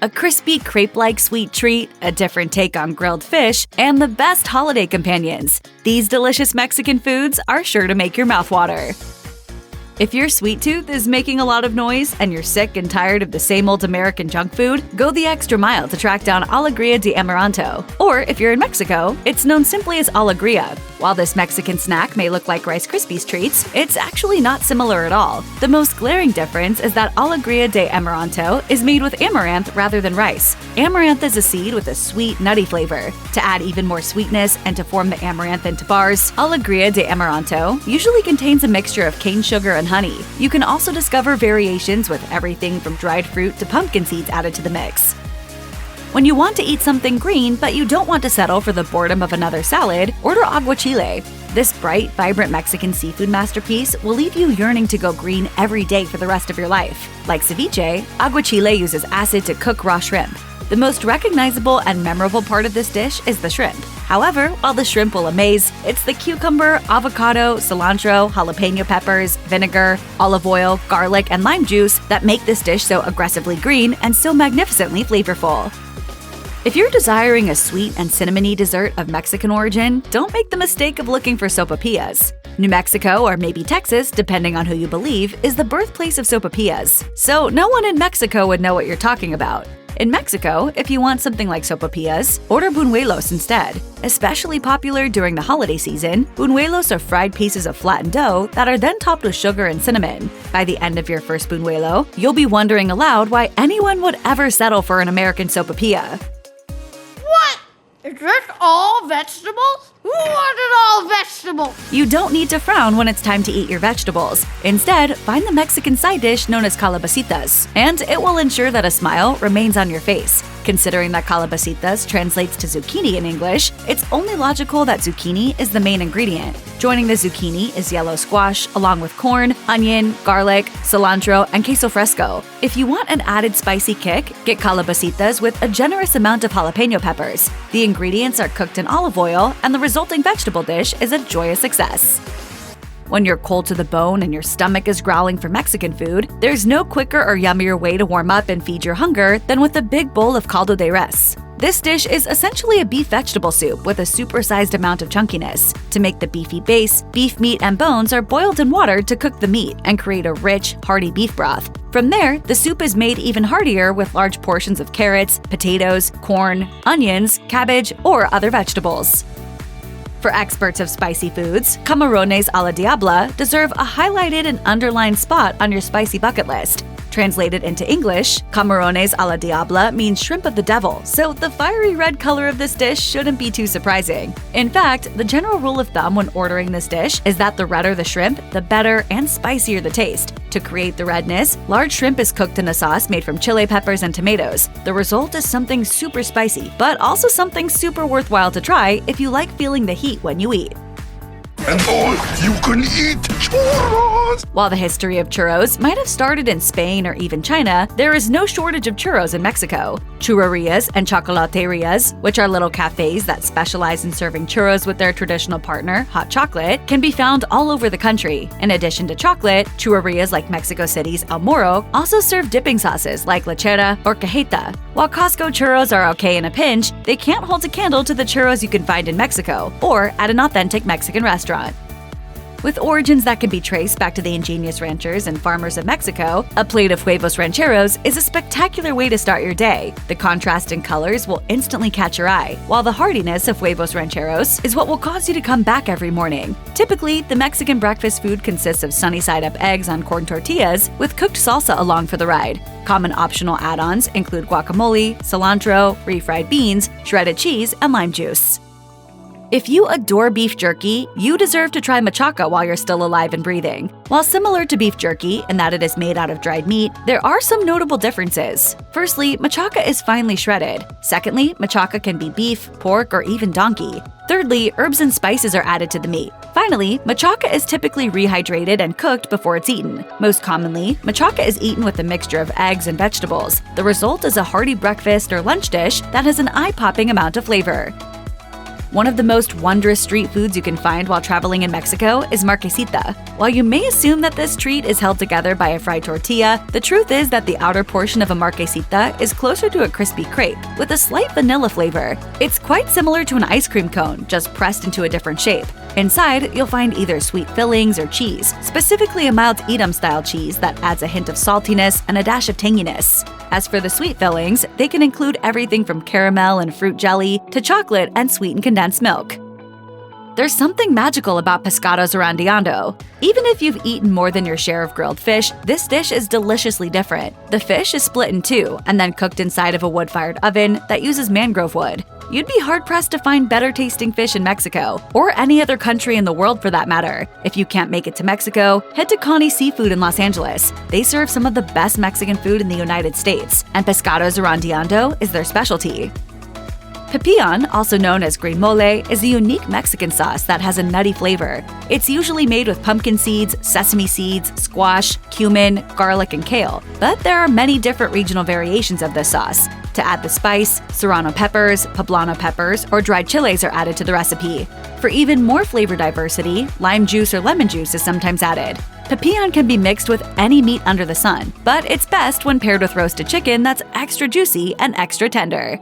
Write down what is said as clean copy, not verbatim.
A crispy crepe-like sweet treat, a different take on grilled fish, and the best holiday companions. These delicious Mexican foods are sure to make your mouth water. If your sweet tooth is making a lot of noise and you're sick and tired of the same old American junk food, go the extra mile to track down Alegria de Amaranto. Or if you're in Mexico, it's known simply as Alegria. While this Mexican snack may look like Rice Krispies treats, it's actually not similar at all. The most glaring difference is that Alegria de Amaranto is made with amaranth rather than rice. Amaranth is a seed with a sweet, nutty flavor. To add even more sweetness and to form the amaranth into bars, Alegria de Amaranto usually contains a mixture of cane sugar and honey. You can also discover variations with everything from dried fruit to pumpkin seeds added to the mix. When you want to eat something green but you don't want to settle for the boredom of another salad, order Aguachile. This bright, vibrant Mexican seafood masterpiece will leave you yearning to go green every day for the rest of your life. Like ceviche, Aguachile uses acid to cook raw shrimp. The most recognizable and memorable part of this dish is the shrimp. However, while the shrimp will amaze, it's the cucumber, avocado, cilantro, jalapeno peppers, vinegar, olive oil, garlic, and lime juice that make this dish so aggressively green and so magnificently flavorful. If you're desiring a sweet and cinnamony dessert of Mexican origin, don't make the mistake of looking for sopapillas. New Mexico, or maybe Texas, depending on who you believe, is the birthplace of sopapillas. So no one in Mexico would know what you're talking about. In Mexico, if you want something like sopapillas, order buñuelos instead. Especially popular during the holiday season, buñuelos are fried pieces of flattened dough that are then topped with sugar and cinnamon. By the end of your first buñuelo, you'll be wondering aloud why anyone would ever settle for an American sopapilla. What? Is this all vegetables? Who wanted all vegetables? You don't need to frown when it's time to eat your vegetables. Instead, find the Mexican side dish known as Calabacitas, and it will ensure that a smile remains on your face. Considering that Calabacitas translates to zucchini in English, it's only logical that zucchini is the main ingredient. Joining the zucchini is yellow squash, along with corn, onion, garlic, cilantro, and queso fresco. If you want an added spicy kick, get Calabacitas with a generous amount of jalapeno peppers. The ingredients are cooked in olive oil, and the resulting vegetable dish is a joyous success. When you're cold to the bone and your stomach is growling for Mexican food, there's no quicker or yummier way to warm up and feed your hunger than with a big bowl of caldo de res. This dish is essentially a beef vegetable soup with a supersized amount of chunkiness. To make the beefy base, beef meat and bones are boiled in water to cook the meat and create a rich, hearty beef broth. From there, the soup is made even heartier with large portions of carrots, potatoes, corn, onions, cabbage, or other vegetables. For experts of spicy foods, Camarones a la diabla deserve a highlighted and underlined spot on your spicy bucket list. Translated into English, Camarones a la diabla means shrimp of the devil, so the fiery red color of this dish shouldn't be too surprising. In fact, the general rule of thumb when ordering this dish is that the redder the shrimp, the better and spicier the taste. To create the redness, large shrimp is cooked in a sauce made from chili peppers and tomatoes. The result is something super spicy, but also something super worthwhile to try if you like feeling the heat when you eat. And all you can eat churros! While the history of churros might have started in Spain or even China, there is no shortage of churros in Mexico. Churrerias and chocolaterias, which are little cafes that specialize in serving churros with their traditional partner, hot chocolate, can be found all over the country. In addition to chocolate, churrerias like Mexico City's El Moro also serve dipping sauces like lechera or cajeta. While Costco churros are okay in a pinch, they can't hold a candle to the churros you can find in Mexico or at an authentic Mexican restaurant. With origins that can be traced back to the ingenious ranchers and farmers of Mexico, a plate of Huevos rancheros is a spectacular way to start your day. The contrast in colors will instantly catch your eye, while the heartiness of Huevos rancheros is what will cause you to come back every morning. Typically, the Mexican breakfast food consists of sunny-side-up eggs on corn tortillas with cooked salsa along for the ride. Common optional add-ons include guacamole, cilantro, refried beans, shredded cheese, and lime juice. If you adore beef jerky, you deserve to try machaca while you're still alive and breathing. While similar to beef jerky in that it is made out of dried meat, there are some notable differences. Firstly, machaca is finely shredded. Secondly, machaca can be beef, pork, or even donkey. Thirdly, herbs and spices are added to the meat. Finally, machaca is typically rehydrated and cooked before it's eaten. Most commonly, machaca is eaten with a mixture of eggs and vegetables. The result is a hearty breakfast or lunch dish that has an eye-popping amount of flavor. One of the most wondrous street foods you can find while traveling in Mexico is Marquesita. While you may assume that this treat is held together by a fried tortilla, the truth is that the outer portion of a Marquesita is closer to a crispy crepe with a slight vanilla flavor. It's quite similar to an ice cream cone, just pressed into a different shape. Inside, you'll find either sweet fillings or cheese, specifically a mild Edam-style cheese that adds a hint of saltiness and a dash of tanginess. As for the sweet fillings, they can include everything from caramel and fruit jelly to chocolate and sweetened condensed milk. There's something magical about Pescado zarandeado. Even if you've eaten more than your share of grilled fish, this dish is deliciously different. The fish is split in two and then cooked inside of a wood-fired oven that uses mangrove wood. You'd be hard-pressed to find better-tasting fish in Mexico, or any other country in the world for that matter. If you can't make it to Mexico, head to Connie Seafood in Los Angeles. They serve some of the best Mexican food in the United States, and Pescado zarandeado is their specialty. Pipián, also known as green mole, is a unique Mexican sauce that has a nutty flavor. It's usually made with pumpkin seeds, sesame seeds, squash, cumin, garlic, and kale, but there are many different regional variations of this sauce. To add the spice, serrano peppers, poblano peppers, or dried chiles are added to the recipe. For even more flavor diversity, lime juice or lemon juice is sometimes added. Pipián can be mixed with any meat under the sun, but it's best when paired with roasted chicken that's extra juicy and extra tender.